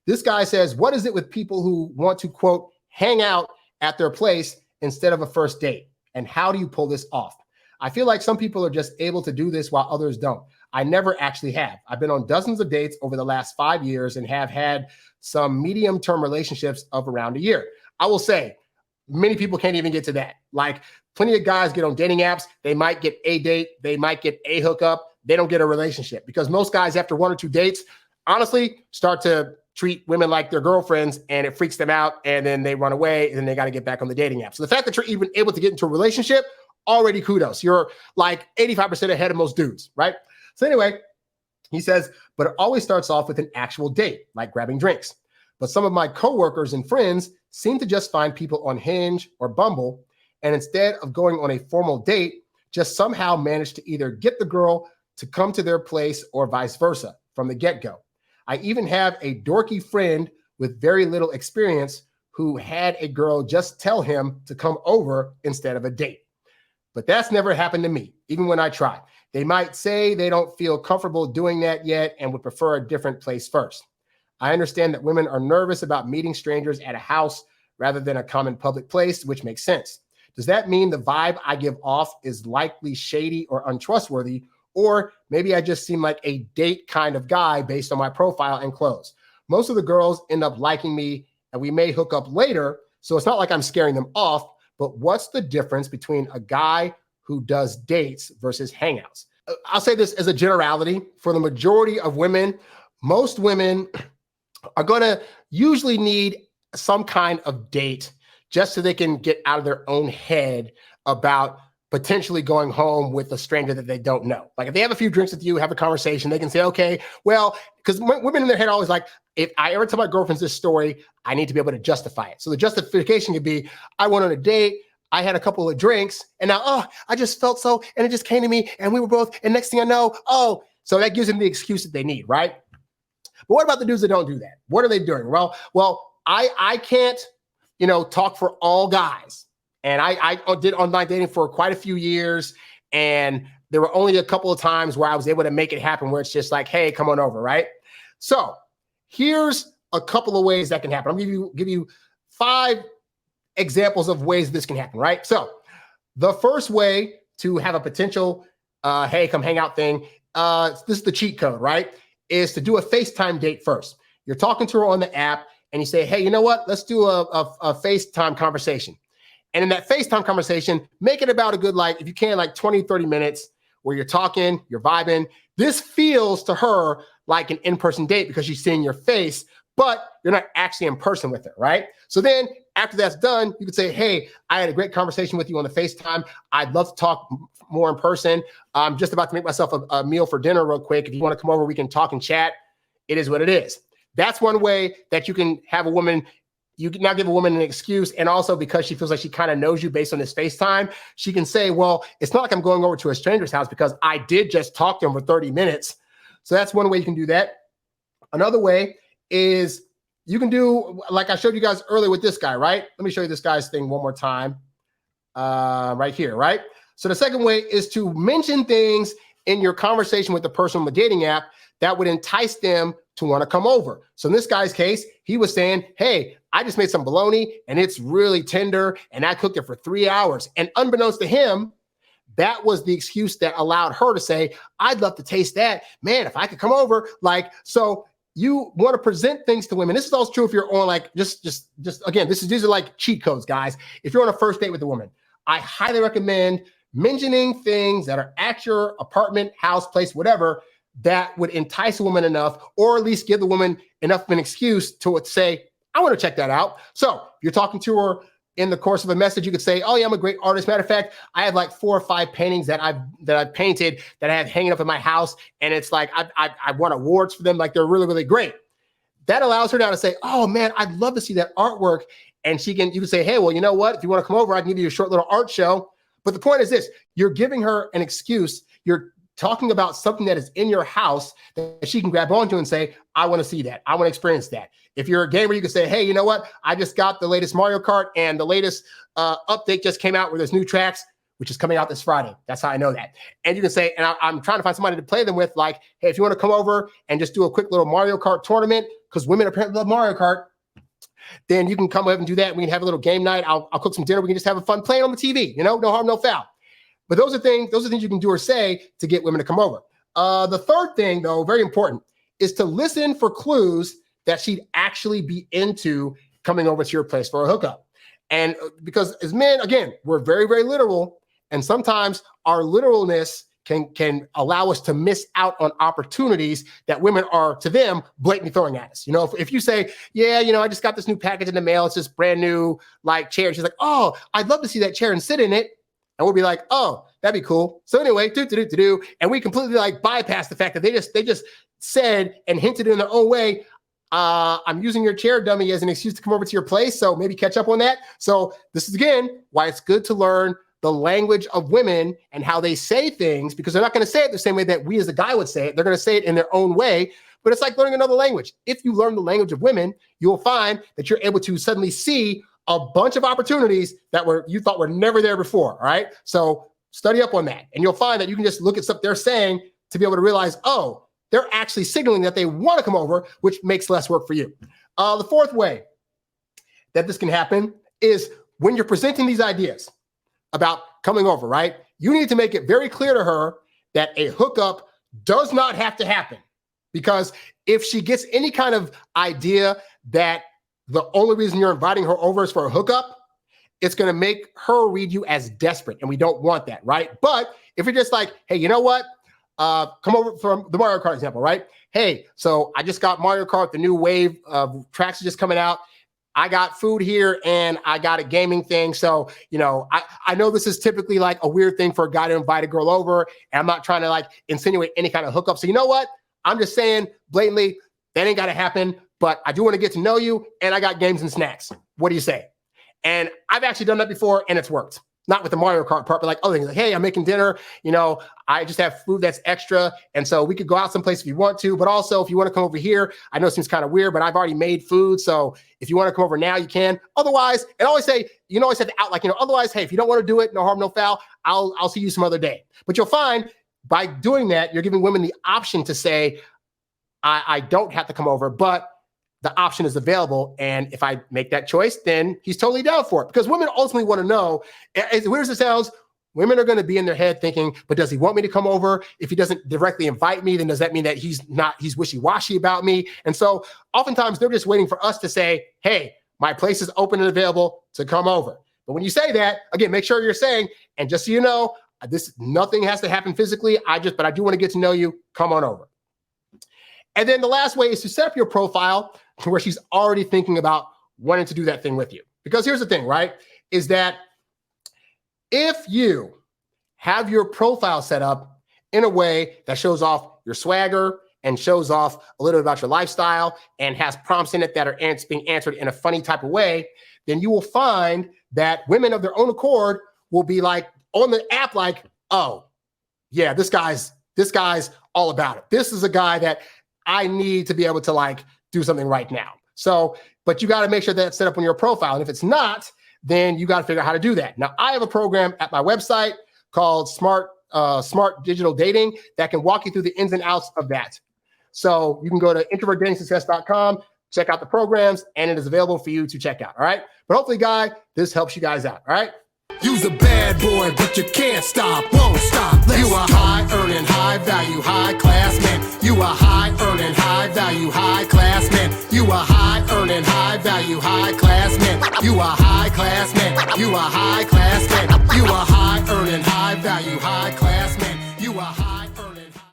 This guy says, what is it with people who want to, quote, hang out at their place instead of a first date? And how do you pull this off? I feel like some people are just able to do this while others don't. I never actually have. I've been on dozens of dates over the last 5 years and have had some medium-term relationships of around a year. I will say, many people can't even get to that. Like, plenty of guys get on dating apps. They might get a date. They might get a hookup. They don't get a relationship because most guys, after 1 or 2 dates, honestly, start to treat women like their girlfriends, and it freaks them out, and then they run away, and then they got to get back on the dating app. So the fact that you're even able to get into a relationship, already kudos. You're like 85% ahead of most dudes, right? So anyway, he says, but it always starts off with an actual date, like grabbing drinks. But some of my coworkers and friends seem to just find people on Hinge or Bumble, and instead of going on a formal date, just somehow manage to either get the girl to come to their place or vice versa from the get-go. I even have a dorky friend with very little experience who had a girl just tell him to come over instead of a date. But that's never happened to me, even when I try. They might say they don't feel comfortable doing that yet and would prefer a different place first. I understand that women are nervous about meeting strangers at a house rather than a common public place, which makes sense. Does that mean the vibe I give off is likely shady or untrustworthy? Or maybe I just seem like a date kind of guy based on my profile and clothes. Most of the girls end up liking me and we may hook up later. So it's not like I'm scaring them off, but what's the difference between a guy who does dates versus hangouts? I'll say this as a generality. For the majority of women, most women are going to usually need some kind of date just so they can get out of their own head about potentially going home with a stranger that they don't know. Like if they have a few drinks with you, have a conversation, they can say, okay, well, because women in their head are always like, if I ever tell my girlfriends this story, I need to be able to justify it. So the justification could be, I went on a date, I had a couple of drinks, and now, I just felt so, and it just came to me, and we were both, and next thing I know, so that gives them the excuse that they need, right? But what about the dudes that don't do that? What are they doing? Well, I can't, talk for all guys. And I did online dating for quite a few years. And there were only a couple of times where I was able to make it happen where it's just like, hey, come on over, right? So here's a couple of ways that can happen. I'm going to give you 5 examples of ways this can happen, right? So the first way to have a potential, hey, come hang out thing, this is the cheat code, right? Is to do a FaceTime date first. You're talking to her on the app and you say, hey, you know what? Let's do a FaceTime conversation. And in that FaceTime conversation, make it about a good, if you can, 20, 30 minutes where you're talking, you're vibing. This feels to her like an in-person date because she's seeing your face, but you're not actually in person with her, right? So then after that's done, you could say, hey, I had a great conversation with you on the FaceTime. I'd love to talk more in person. I'm just about to make myself a meal for dinner real quick. If you want to come over, we can talk and chat. It is what it is. That's one way that you can have a woman. You can now give a woman an excuse. And also because she feels like she kind of knows you based on this FaceTime, she can say, well, it's not like I'm going over to a stranger's house because I did just talk to him for 30 minutes. So that's one way you can do that. Another way is you can do, like I showed you guys earlier with this guy, right? Let me show you this guy's thing one more time. Right here, right? So the second way is to mention things in your conversation with the person on the dating app that would entice them to want to come over. So in this guy's case, he was saying, hey, I just made some bologna and it's really tender and I cooked it for 3 hours. And unbeknownst to him, that was the excuse that allowed her to say, I'd love to taste that. Man, if I could come over, so you want to present things to women. This is also true if you're on just again, these are cheat codes, guys. If you're on a first date with a woman, I highly recommend mentioning things that are at your apartment, house, place, whatever, that would entice a woman enough, or at least give the woman enough of an excuse to say, I want to check that out. So you're talking to her in the course of a message, you could say, oh yeah, I'm a great artist. Matter of fact, I have 4 or 5 paintings that I've painted that I have hanging up in my house. And it's I won awards for them. They're really, really great. That allows her now to say, oh man, I'd love to see that artwork. And you can say, hey, well, you know what? If you want to come over, I can give you a short little art show. But the point is this, you're giving her an excuse. You're talking about something that is in your house that she can grab onto and say, I want to see that. I want to experience that. If you're a gamer, you can say, hey, you know what? I just got the latest Mario Kart and the latest update just came out where there's new tracks, which is coming out this Friday. That's how I know that. And you can say, and I'm trying to find somebody to play them with, hey, if you want to come over and just do a quick little Mario Kart tournament, because women apparently love Mario Kart, then you can come up and do that. We can have a little game night. I'll cook some dinner. We can just have a fun playing on the TV, no harm, no foul. But those are things you can do or say to get women to come over. The third thing, though, very important, is to listen for clues that she'd actually be into coming over to your place for a hookup. And because as men, again, we're very, very literal. And sometimes our literalness can allow us to miss out on opportunities that women are, to them, blatantly throwing at us. If you say, yeah, I just got this new package in the mail. It's this brand new chair. And she's like, oh, I'd love to see that chair and sit in it. And we'll be like, oh, that'd be cool. So anyway, and we completely bypass the fact that they just said and hinted in their own way, I'm using your chair, dummy, as an excuse to come over to your place. So maybe catch up on that. So this is, again, why it's good to learn the language of women and how they say things, because they're not going to say it the same way that we as a guy would say it. They're going to say it in their own way. But it's like learning another language. If you learn the language of women, you'll find that you're able to suddenly see a bunch of opportunities that you thought were never there before. All right. So study up on that. And you'll find that you can just look at stuff they're saying to be able to realize, oh, they're actually signaling that they want to come over, which makes less work for you. The fourth way that this can happen is when you're presenting these ideas about coming over, right? You need to make it very clear to her that a hookup does not have to happen. Because if she gets any kind of idea that the only reason you're inviting her over is for a hookup, it's going to make her read you as desperate. And we don't want that, right? But if you're just like, hey, you know what? Come over from the Mario Kart example, right? Hey, so I just got Mario Kart, the new wave of tracks are just coming out. I got food here and I got a gaming thing. So, I know this is typically a weird thing for a guy to invite a girl over, and I'm not trying to insinuate any kind of hookup. So you know what? I'm just saying blatantly, that ain't got to happen, but I do want to get to know you, and I got games and snacks. What do you say? And I've actually done that before, and it's worked. Not with the Mario Kart part, but other things hey, I'm making dinner. I just have food that's extra. And so we could go out someplace if you want to, but also if you want to come over here, I know it seems kind of weird, but I've already made food. So if you want to come over now, you can. Otherwise, and always say, always have to out otherwise, hey, if you don't want to do it, no harm, no foul, I'll see you some other day. But you'll find by doing that, you're giving women the option to say, I don't have to come over, but the option is available. And if I make that choice, then he's totally down for it. Because women ultimately want to know, as weird as it sounds, women are going to be in their head thinking, but does he want me to come over? If he doesn't directly invite me, then does that mean that he's wishy-washy about me? And so oftentimes they're just waiting for us to say, hey, my place is open and available to come over. But when you say that, again, make sure you're saying, and just so you know, nothing has to happen physically. But I do want to get to know you. Come on over. And then the last way is to set up your profile to where she's already thinking about wanting to do that thing with you. Because here's the thing, right? Is that if you have your profile set up in a way that shows off your swagger and shows off a little bit about your lifestyle and has prompts in it that are being answered in a funny type of way, then you will find that women of their own accord will be on the app oh, yeah, this guy's all about it. This is a guy that I need to be able to do something right now. So, but you got to make sure that's set up on your profile. And if it's not, then you got to figure out how to do that. Now, I have a program at my website called Smart Digital Dating that can walk you through the ins and outs of that. So you can go to introvertdatingsuccess.com, check out the programs, and it is available for you to check out. All right. But hopefully, guy, this helps you guys out. All right. You's a bad boy, but you can't stop, won't stop. You a high-earning, high-value, high-class man. You a high-earning, high-value, high-class man. You a high-earning, high-value, high-class man. You a high-class man. You a high-class man. You a high-earning, high-value, high-class